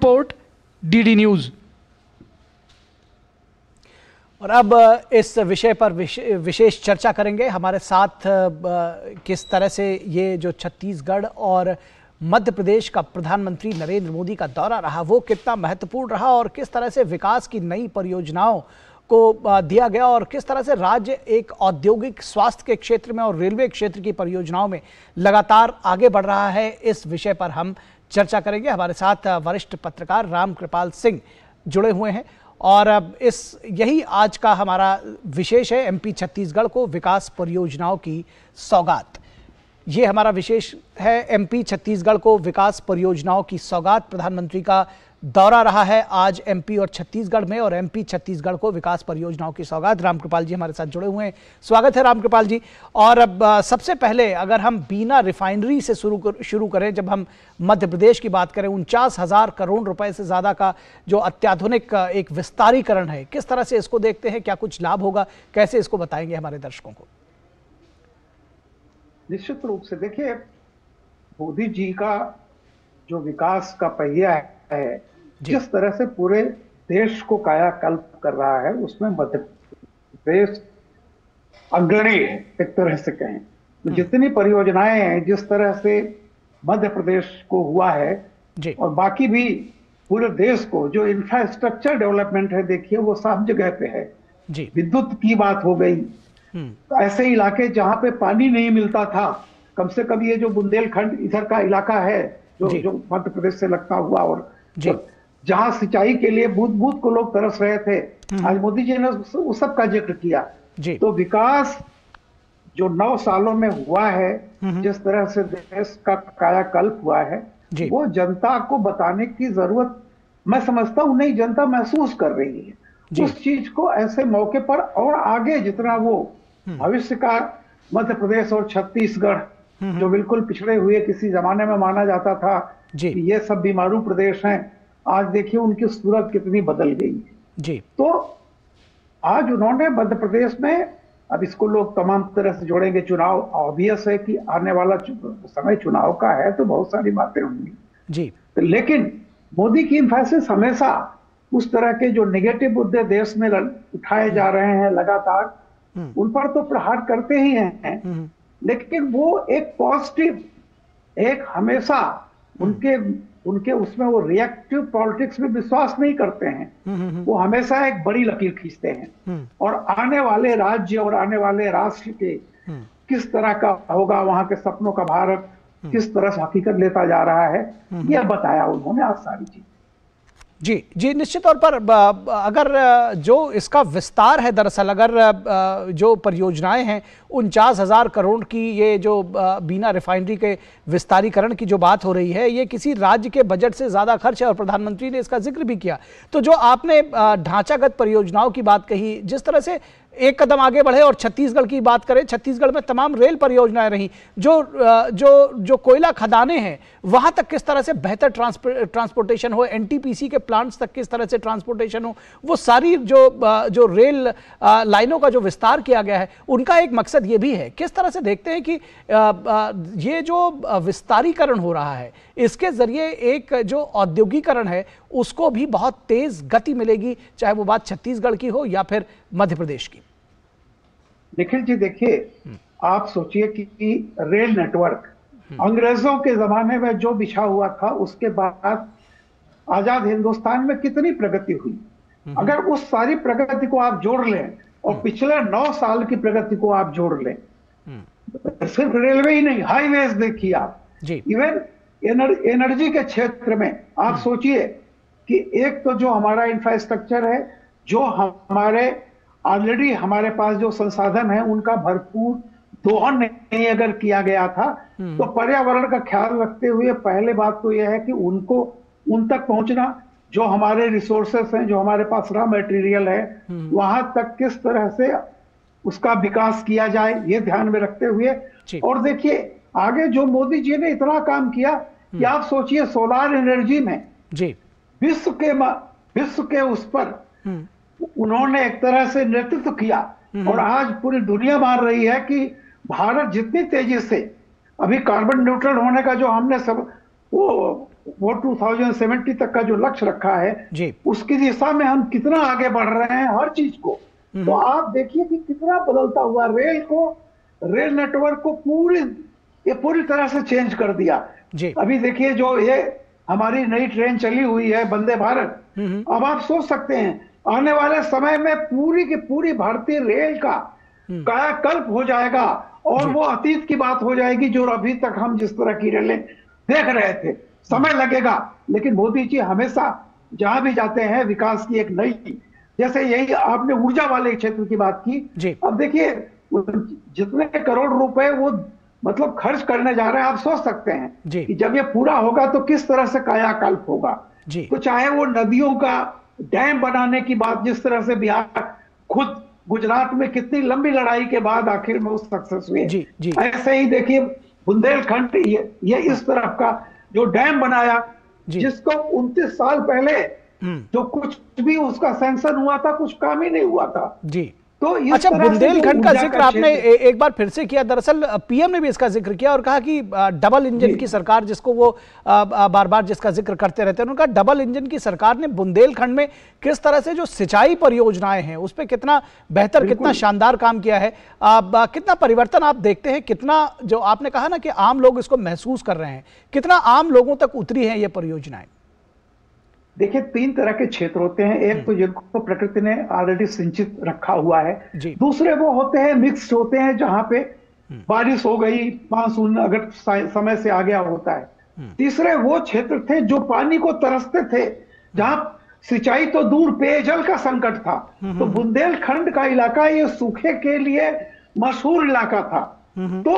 Report, DD news. और अब इस विषय पर विशेष चर्चा करेंगे। हमारे साथ किस तरह से ये जो छत्तीसगढ़ और मध्य प्रदेश का प्रधानमंत्री नरेंद्र मोदी का दौरा रहा, वो कितना महत्वपूर्ण रहा और किस तरह से विकास की नई परियोजनाओं को दिया गया और किस तरह से राज्य एक औद्योगिक, स्वास्थ्य के क्षेत्र में और रेलवे क्षेत्र की परियोजनाओं में लगातार आगे बढ़ रहा है, इस विषय पर हम चर्चा करेंगे। हमारे साथ वरिष्ठ पत्रकार रामकृपाल सिंह जुड़े हुए हैं और यही आज का हमारा विशेष है, एमपी छत्तीसगढ़ को विकास परियोजनाओं की सौगात। ये हमारा विशेष है, एमपी छत्तीसगढ़ को विकास परियोजनाओं की सौगात। प्रधानमंत्री का दौरा रहा है आज एमपी और छत्तीसगढ़ में और एमपी छत्तीसगढ़ को विकास परियोजनाओं की सौगात। रामकृपाल जी हमारे साथ जुड़े हुए हैं, स्वागत है रामकृपाल जी। और अब सबसे पहले अगर हम बीना रिफाइनरी से शुरू करें, जब हम मध्य प्रदेश की बात करें, 49,000 करोड़ रुपए से ज्यादा का जो अत्याधुनिक एक विस्तारीकरण है, किस तरह से इसको देखते हैं, क्या कुछ लाभ होगा, कैसे इसको बताएंगे हमारे दर्शकों को? निश्चित रूप से देखिए, मोदी जी का जो विकास का पहिया है, जिस तरह से पूरे देश को कायाकल्प कर रहा है, उसमें मध्य प्रदेश अग्रणी है एक तरह से कहें तो। जितनी परियोजनाएं हैं, जिस तरह से मध्य प्रदेश को हुआ है और बाकी भी पूरे देश को जो इंफ्रास्ट्रक्चर डेवलपमेंट है, देखिए वो सब जगह पे है। विद्युत की बात हो गई, तो ऐसे इलाके जहां पे पानी नहीं मिलता था, कम से कम ये जो बुंदेलखंड इधर का इलाका है जो मध्य प्रदेश से लगता हुआ, और जहां सिंचाई के लिए बूंद बूंद को लोग तरस रहे थे, आज मोदी जी ने उस सब का जिक्र किया। तो विकास जो 9 सालों में हुआ है, जिस तरह से देश का कायाकल्प हुआ है, वो जनता को बताने की जरूरत, मैं समझता हूं, नहीं, जनता महसूस कर रही है उस चीज को। ऐसे मौके पर और आगे जितना वो भविष्य का मध्य प्रदेश और छत्तीसगढ़, जो बिल्कुल पिछड़े हुए किसी जमाने में माना जाता था कि ये सब बीमारू प्रदेश हैं, आज देखिए उनकी सूरत कितनी बदल गई। तो आज उन्होंने मध्य प्रदेश में, अब इसको लोग तमाम तरह से जोड़ेंगे, चुनाव ऑब्वियस है कि आने वाला समय चुनाव का है, तो बहुत सारी बातें होंगी लेकिन मोदी की एम्फेसिस हमेशा उस तरह के जो नेगेटिव मुद्दे देश में उठाए जा रहे हैं लगातार, उन पर तो प्रहार करते ही हैं, लेकिन वो एक पॉजिटिव, एक हमेशा उनके उसमें वो रिएक्टिव पॉलिटिक्स में विश्वास नहीं करते हैं। वो हमेशा एक बड़ी लकीर खींचते हैं और आने वाले राज्य और आने वाले राष्ट्र के किस तरह का होगा, वहां के सपनों का भारत किस तरह से हकीकत लेता जा रहा है, यह बताया उन्होंने आज सारी चीज। जी, निश्चित तौर पर अगर जो इसका विस्तार है, दरअसल अगर जो परियोजनाएं हैं, 49,000 करोड़ की ये जो बीना रिफाइनरी के विस्तारीकरण की जो बात हो रही है, ये किसी राज्य के बजट से ज्यादा खर्च है और प्रधानमंत्री ने इसका जिक्र भी किया। तो जो आपने ढांचागत परियोजनाओं की बात कही, जिस तरह से एक कदम आगे बढ़े और छत्तीसगढ़ की बात करें, छत्तीसगढ़ में तमाम रेल परियोजनाएं रही, जो कोयला खदानें हैं, वहां तक किस तरह से बेहतर ट्रांसपोर्टेशन हो, एनटीपीसी के प्लांट्स तक किस तरह से ट्रांसपोर्टेशन हो, वो सारी जो रेल लाइनों का जो विस्तार किया गया है, उनका एक मकसद ये भी है। किस तरह से देखते हैं कि ये जो विस्तारीकरण हो रहा है, इसके जरिए एक जो औद्योगिकरण है उसको भी बहुत तेज गति मिलेगी, चाहे वो बात छत्तीसगढ़ की हो या फिर मध्य प्रदेश की? निखिल जी, देखिए, आप सोचिए कि रेल नेटवर्क अंग्रेजों के जमाने में जो बिछा हुआ था, उसके बाद आजाद हिंदुस्तान में कितनी प्रगति हुई। अगर उस सारी प्रगति को आप जोड़ लें और पिछले 9 साल की प्रगति को आप जोड़ लें, सिर्फ रेलवे ही नहीं, हाईवेज देखिए आप, इवन एनर्जी के क्षेत्र में आप सोचिए कि एक तो जो हमारा इंफ्रास्ट्रक्चर है, जो हमारे ऑलरेडी हमारे पास जो संसाधन है, उनका भरपूर दोहन नहीं अगर किया गया था, तो पर्यावरण का ख्याल रखते हुए पहले बात तो यह है कि उन तक पहुंचना, जो हमारे रिसोर्सेस हैं, जो हमारे पास रॉ मटेरियल है, वहां तक किस तरह से उसका विकास किया जाए, ये ध्यान में रखते हुए। और देखिए आगे जो मोदी जी ने इतना काम किया कि आप सोचिए, सोलार एनर्जी में विश्व के उस पर उन्होंने एक तरह से नेतृत्व किया और आज पूरी दुनिया मान रही है कि भारत जितनी तेजी से अभी कार्बन न्यूट्रल होने का जो हमने सब वो वो 2070 तक का जो लक्ष्य रखा है जी उसकी दिशा में हम कितना आगे बढ़ रहे हैं हर चीज को। तो आप देखिए कि कितना बदलता हुआ रेल नेटवर्क को पूरी तरह से चेंज कर दिया। जी अभी देखिए जो ये हमारी नई ट्रेन चली हुई है वंदे भारत, अब आप सोच सकते हैं आने वाले समय में पूरी की पूरी भारतीय रेल का कायाकल्प हो जाएगा और वो अतीत की बात हो जाएगी जो अभी तक हम जिस तरह की रेलें देख रहे थे। समय लगेगा, लेकिन मोदी जी हमेशा जहां भी जाते हैं विकास की एक नई, जैसे यही आपने ऊर्जा वाले क्षेत्र की बात की। अब देखिए जितने करोड़ रुपए वो मतलब खर्च करने जा रहे हैं, आप सोच सकते हैं कि जब ये पूरा होगा तो किस तरह से कायाकल्प होगा। तो चाहे वो नदियों का डैम बनाने की बात, जिस तरह से बिहार खुद गुजरात में कितनी लंबी लड़ाई के बाद आखिर में उस सक्सेस हुए, ऐसे ही देखिए बुंदेलखंड ये इस तरफ का जो डैम बनाया जिसको 29 साल पहले जो कुछ भी उसका सैंक्शन हुआ था कुछ काम ही नहीं हुआ था। तो अच्छा, बुंदेलखंड का जिक्र आपने एक बार फिर से किया। दरअसल पीएम ने भी इसका जिक्र किया और कहा कि डबल इंजन की सरकार, जिसको वो बार बार जिसका जिक्र करते रहते हैं, उनका डबल इंजन की सरकार ने बुंदेलखंड में किस तरह से जो सिंचाई परियोजनाएं हैं उस पर कितना बेहतर, कितना शानदार काम किया है। कितना परिवर्तन आप देखते हैं, कितना जो आपने कहा ना कि आम लोग इसको महसूस कर रहे हैं, कितना आम लोगों तक उतरी है ये परियोजनाएं? देखिए 3 तरह के क्षेत्र होते हैं। एक तो जिनको प्रकृति ने ऑलरेडी सिंचित रखा हुआ है, दूसरे वो होते हैं मिक्स्ड होते हैं जहां पे बारिश हो गई, मानसून अगर समय से आ गया होता है। तीसरे वो क्षेत्र थे जो पानी को तरसते थे, जहां सिंचाई तो दूर पेयजल का संकट था। तो बुंदेलखंड का इलाका ये सूखे के लिए मशहूर इलाका था। तो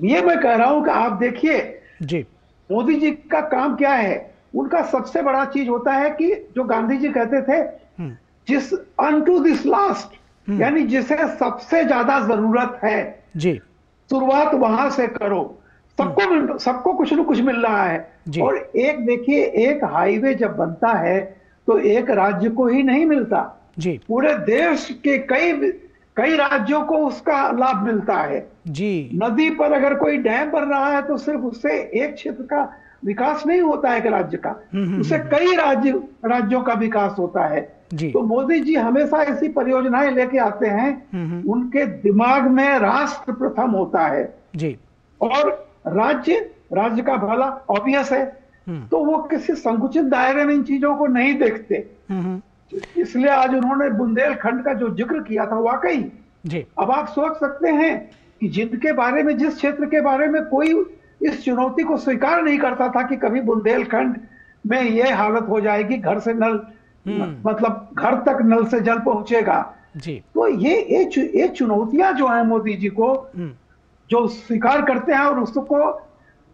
ये मैं कह रहा हूं कि आप देखिए मोदी जी का काम क्या है। उनका सबसे बड़ा चीज होता है कि जो गांधी जी कहते थे, जिस अनटू दिस लास्ट, यानी जिसे सबसे ज्यादा जरूरत है शुरुआत वहां से करो। सबको कुछ न कुछ मिल रहा है। और एक देखिए, एक हाईवे जब बनता है तो एक राज्य को ही नहीं मिलता, पूरे देश के कई राज्यों को उसका लाभ मिलता है। नदी पर अगर कोई डैम बन रहा है तो सिर्फ उससे एक क्षेत्र का विकास नहीं होता है, एक राज्य का, उससे कई राज्यों का विकास होता है। तो मोदी जी हमेशा ऐसी परियोजनाएं लेके आते हैं, उनके दिमाग में राष्ट्र प्रथम होता है और राज्य का भला ऑब्वियस है। तो वो किसी संकुचित दायरे में इन चीजों को नहीं देखते। इसलिए आज उन्होंने बुंदेलखंड का जो जिक्र किया था, वाकई अब आप सोच सकते हैं कि जिनके बारे में, जिस क्षेत्र के बारे में कोई इस चुनौती को स्वीकार नहीं करता था कि कभी बुंदेलखंड में यह हालत हो जाएगी, घर से नल मतलब घर तक नल से जल पहुंचेगा। तो ये चुनौतियां जो है मोदी जी को जो स्वीकार करते हैं और उसको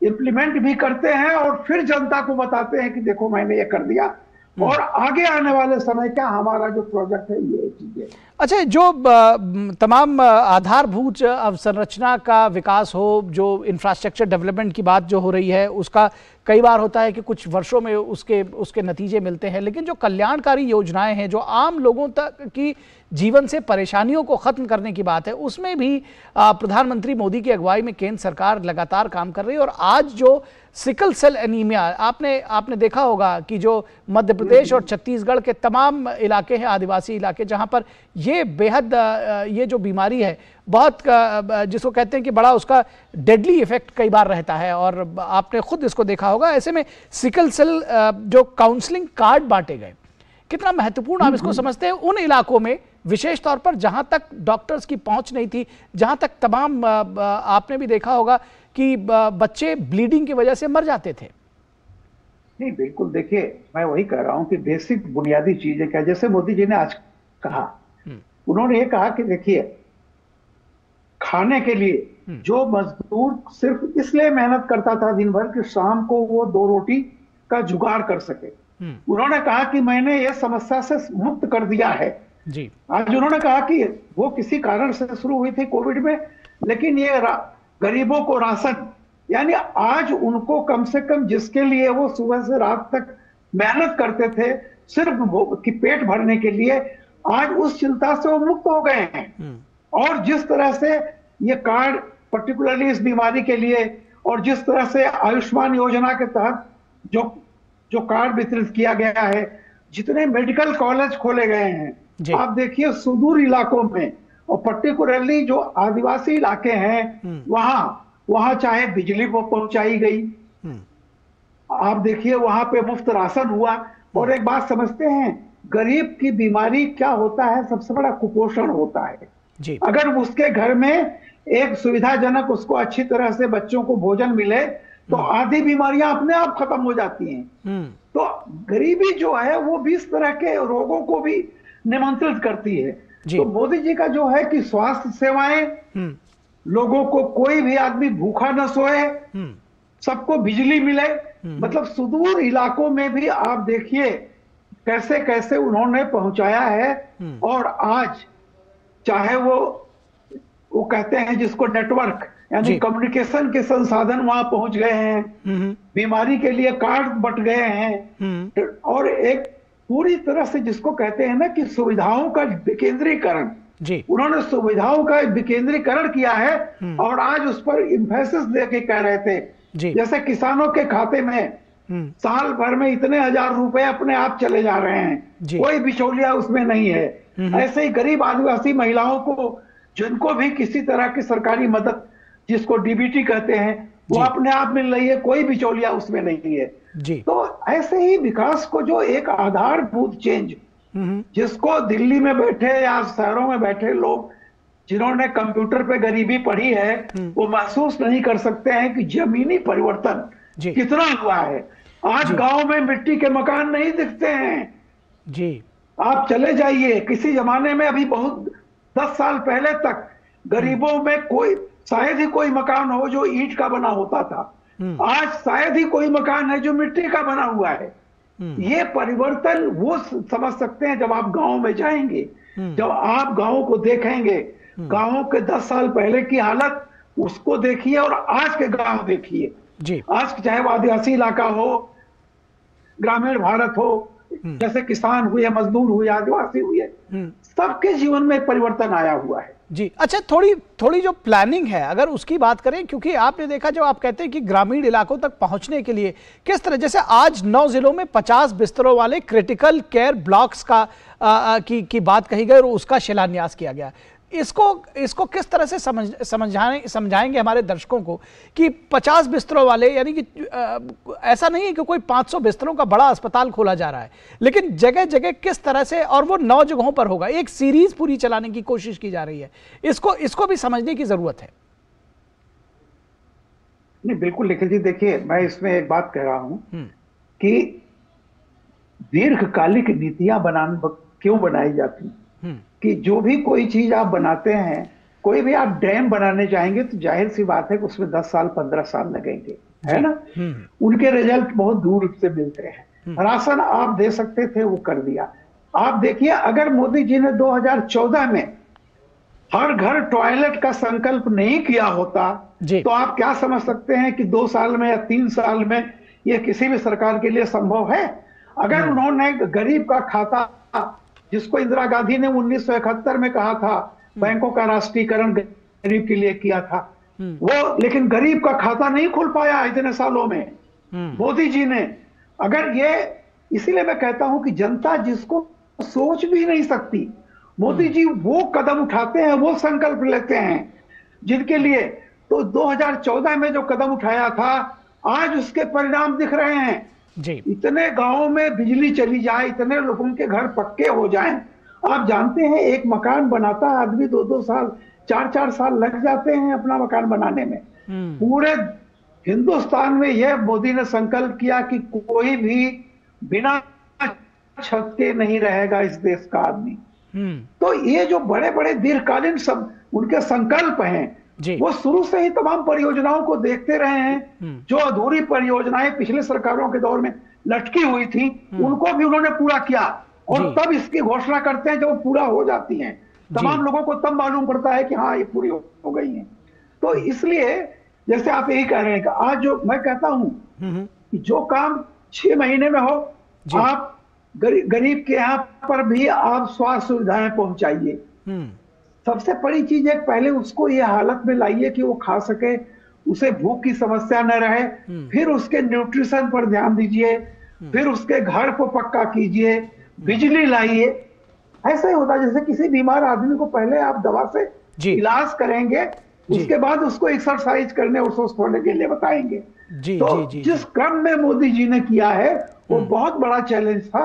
इंप्लीमेंट भी करते हैं और फिर जनता को बताते हैं कि देखो मैंने ये कर दिया और आगे आने वाले समय का हमारा जो प्रोजेक्ट है ये चीजें। अच्छा, जो तमाम आधारभूत अवसंरचना का विकास हो, जो इंफ्रास्ट्रक्चर डेवलपमेंट की बात जो हो रही है, उसका कई बार होता है कि कुछ वर्षों में उसके नतीजे मिलते हैं, लेकिन जो कल्याणकारी योजनाएं हैं, जो आम लोगों तक की जीवन से परेशानियों को खत्म करने की बात है, उसमें भी प्रधानमंत्री मोदी की अगुवाई में केंद्र सरकार लगातार काम कर रही है। और आज जो सिकल सेल एनीमिया, आपने देखा होगा कि जो मध्य प्रदेश और छत्तीसगढ़ के तमाम इलाके हैं, आदिवासी इलाके, जहां पर ये बेहद ये जो बीमारी है बहुत जिसको कहते हैं कि बड़ा उसका डेडली इफेक्ट कई बार रहता है, और आपने खुद इसको देखा होगा। ऐसे में सिकल सेल जो काउंसलिंग कार्ड बांटे गए, कितना महत्वपूर्ण आप इसको समझते हैं उन इलाकों में, विशेष तौर पर जहां तक डॉक्टर्स की पहुंच नहीं थी, जहां तक तमाम आपने भी देखा होगा कि बच्चे ब्लीडिंग की वजह से मर जाते थे? नहीं, बिल्कुल। देखिए, मैं वही कह रहा हूं कि बेसिक बुनियादी चीजें क्या, जैसे मोदी जी ने आज कहा, उन्होंने ये कहा कि देखिए खाने के लिए जो मजदूर सिर्फ इसलिए मेहनत करता था दिन भर कि शाम को वो 2 रोटी का जुगाड़ कर सके, उन्होंने कहा कि मैंने ये समस्या से मुक्त कर दिया है। आज उन्होंने कहा कि वो किसी कारण से शुरू हुई थी कोविड में, लेकिन ये गरीबों को राशन, यानी आज उनको कम से कम जिसके लिए वो सुबह से रात तक मेहनत करते थे सिर्फ कि पेट भरने के लिए, आज उस चिंता से वो मुक्त हो गए हैं। और जिस तरह से ये कार्ड पर्टिकुलरली इस बीमारी के लिए, और जिस तरह से आयुष्मान योजना के तहत जो जो कार्ड वितरित किया गया है, जितने मेडिकल कॉलेज खोले गए हैं, आप देखिए सुदूर इलाकों में और पर्टिकुलरली जो आदिवासी इलाके हैं वहां वहां चाहे बिजली वो पहुंचाई गई, आप देखिए वहां पे मुफ्त राशन हुआ। और एक बात समझते हैं, गरीब की बीमारी क्या होता है, सबसे बड़ा कुपोषण होता है जी। अगर उसके घर में एक सुविधाजनक उसको अच्छी तरह से बच्चों को भोजन मिले तो आधी बीमारियां अपने आप खत्म हो जाती हैं। तो गरीबी जो है वो भी इस तरह के रोगों को भी निमंत्रित करती है। तो मोदी जी का जो है कि स्वास्थ्य सेवाएं, लोगों को कोई भी आदमी भूखा न सोए, सबको बिजली मिले, मतलब सुदूर इलाकों में भी आप देखिए कैसे कैसे उन्होंने पहुंचाया है। और आज चाहे वो कहते हैं जिसको नेटवर्क यानी कम्युनिकेशन के संसाधन वहां पहुंच गए हैं, बीमारी के लिए कार्ड बट गए हैं, और एक पूरी तरह से जिसको कहते हैं ना कि सुविधाओं का विकेंद्रीकरण, उन्होंने सुविधाओं का विकेंद्रीकरण किया है। और आज उस पर इम्फेसिस देके कह रहे थे, जैसे किसानों के खाते में साल भर में इतने हजार रुपए अपने आप चले जा रहे हैं, कोई बिचौलिया उसमें नहीं है। ऐसे ही गरीब आदिवासी महिलाओं को, जिनको भी किसी तरह की सरकारी मदद, जिसको डीबीटी कहते हैं, वो अपने आप मिल रही है, कोई बिचौलिया उसमें नहीं है जी। तो ऐसे ही विकास को जो एक आधारभूत चेंज, जिसको दिल्ली में बैठे या शहरों में बैठे लोग जिन्होंने कंप्यूटर पे गरीबी पढ़ी है, वो महसूस नहीं कर सकते हैं कि जमीनी परिवर्तन कितना हुआ है। आज गांव में मिट्टी के मकान नहीं दिखते हैं जी। आप चले जाइए, किसी जमाने में अभी बहुत 10 साल पहले तक गरीबों में कोई शायद ही कोई मकान हो जो ईंट का बना होता था। आज शायद ही कोई मकान है जो मिट्टी का बना हुआ है। ये परिवर्तन वो समझ सकते हैं जब आप गांव में जाएंगे, जब आप गांव को देखेंगे। गांवों के 10 साल पहले की हालत उसको देखिए और आज के गांव देखिए जी। आज चाहे वो आदिवासी इलाका हो, ग्रामीण भारत हो, जैसे किसान हुए, मजदूर हुए, आदिवासी हुए, सबके जीवन में परिवर्तन आया हुआ है जी। अच्छा, थोड़ी जो प्लानिंग है अगर उसकी बात करें, क्योंकि आपने देखा जो आप कहते हैं कि ग्रामीण इलाकों तक पहुंचने के लिए किस तरह, जैसे आज 9 जिलों में 50 बिस्तरों वाले क्रिटिकल केयर ब्लॉक्स का की बात कही गई और उसका शिलान्यास किया गया। इसको किस तरह से समझाएंगे हमारे दर्शकों को कि 50 बिस्तरों वाले, यानी कि ऐसा नहीं है कि कोई 500 बिस्तरों का बड़ा अस्पताल खोला जा रहा है, लेकिन जगह जगह किस तरह से, और वो 9 जगहों पर होगा, एक सीरीज पूरी चलाने की कोशिश की जा रही है। इसको भी समझने की जरूरत है। नहीं, बिल्कुल निखिल जी, देखिए मैं इसमें एक बात कह रहा हूं कि दीर्घकालिक नीतियां क्यों बनाई जाती हैं कि जो भी कोई चीज आप बनाते हैं, कोई भी आप डैम बनाने चाहेंगे तो जाहिर सी बात है कि उसमें 10 साल 15 साल लगेंगे, है ना। उनके रिजल्ट बहुत दूर से मिलते हैं। राशन आप दे सकते थे, वो कर दिया। आप देखिए, अगर मोदी जी ने 2014 में हर घर टॉयलेट का संकल्प नहीं किया होता तो आप क्या समझ सकते हैं कि 2 साल में या 3 साल में यह किसी भी सरकार के लिए संभव है। अगर उन्होंने गरीब का खाता, जिसको इंदिरा गांधी ने 1971 में कहा था, बैंकों का राष्ट्रीयकरण गरीब के लिए किया था, वो लेकिन गरीब का खाता नहीं खुल पाया इतने सालों में मोदी जी ने। अगर ये, इसीलिए मैं कहता हूं कि जनता जिसको सोच भी नहीं सकती, मोदी जी वो कदम उठाते हैं, वो संकल्प लेते हैं जिनके लिए तो 2014 में जो कदम उठाया था, आज उसके परिणाम दिख रहे हैं जी। इतने गांवों में बिजली चली जाए, इतने लोगों के घर पक्के हो जाएं। आप जानते हैं एक मकान बनाता है आदमी 2-2 साल, 4-4 साल लग जाते हैं अपना मकान बनाने में। पूरे हिंदुस्तान में यह मोदी ने संकल्प किया कि कोई भी बिना छत के नहीं रहेगा इस देश का आदमी। तो ये जो बड़े बड़े दीर्घकालीन सब उनके संकल्प हैं, वो शुरू से ही तमाम परियोजनाओं को देखते रहे हैं। जो अधूरी परियोजनाएं पिछले सरकारों के दौर में लटकी हुई थी, उनको भी उन्होंने पूरा किया और तब इसकी घोषणा करते हैं जब पूरा हो जाती हैं। तमाम लोगों को तब मालूम पड़ता है कि हाँ ये पूरी हो गई है। तो इसलिए जैसे आप यही कह रहे हैं कि आज जो मैं कहता हूं कि जो काम 6 महीने में हो, आप गरीब के यहाँ पर भी आप स्वास्थ्य सुविधाएं पहुंचाइए। सबसे बड़ी चीज है, पहले उसको ये हालत में लाइए कि वो खा सके, उसे भूख की समस्या न रहे, फिर उसके न्यूट्रिशन पर ध्यान दीजिए, फिर उसके घर को पक्का कीजिए, बिजली लाइए। ऐसा ही होता है जैसे किसी बीमार आदमी को पहले आप दवा से इलाज करेंगे, उसके बाद उसको एक्सरसाइज करने और स्वस्थ होने के लिए बताएंगे। तो जिस क्रम में मोदी जी ने किया है वो बहुत बड़ा चैलेंज था।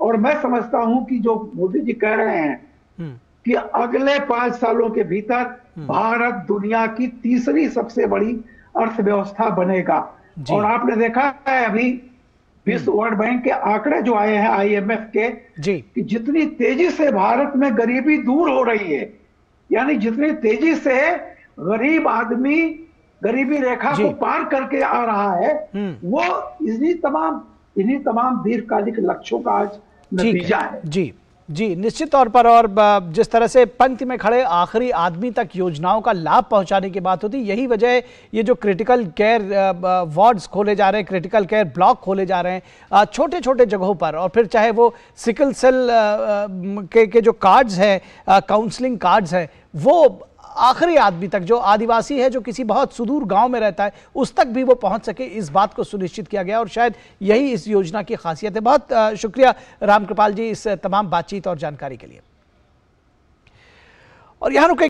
और मैं समझता हूं कि जो मोदी जी कह रहे हैं कि अगले 5 सालों के भीतर भारत दुनिया की तीसरी सबसे बड़ी अर्थव्यवस्था बनेगा। और आपने देखा है अभी विश्व वर्ल्ड बैंक के आंकड़े जो आए हैं IMF के, कि जितनी तेजी से भारत में गरीबी दूर हो रही है, यानी जितनी तेजी से गरीब आदमी गरीबी रेखा को पार करके आ रहा है, वो इन्हीं तमाम दीर्घकालिक लक्ष्यों का आज नतीजा है। जी निश्चित तौर पर। और जिस तरह से पंक्ति में खड़े आखिरी आदमी तक योजनाओं का लाभ पहुंचाने की बात होती, यही वजह है ये जो क्रिटिकल केयर वार्ड्स खोले जा रहे हैं, क्रिटिकल केयर ब्लॉक खोले जा रहे हैं छोटे छोटे जगहों पर। और फिर चाहे वो सिकल सेल के जो कार्ड्स हैं, काउंसलिंग कार्ड्स हैं, वो आखिरी आदमी तक, जो आदिवासी है, जो किसी बहुत सुदूर गांव में रहता है, उस तक भी वो पहुंच सके, इस बात को सुनिश्चित किया गया। और शायद यही इस योजना की खासियत है। बहुत शुक्रिया रामकृपाल जी इस तमाम बातचीत और जानकारी के लिए। और यहाँ रुके।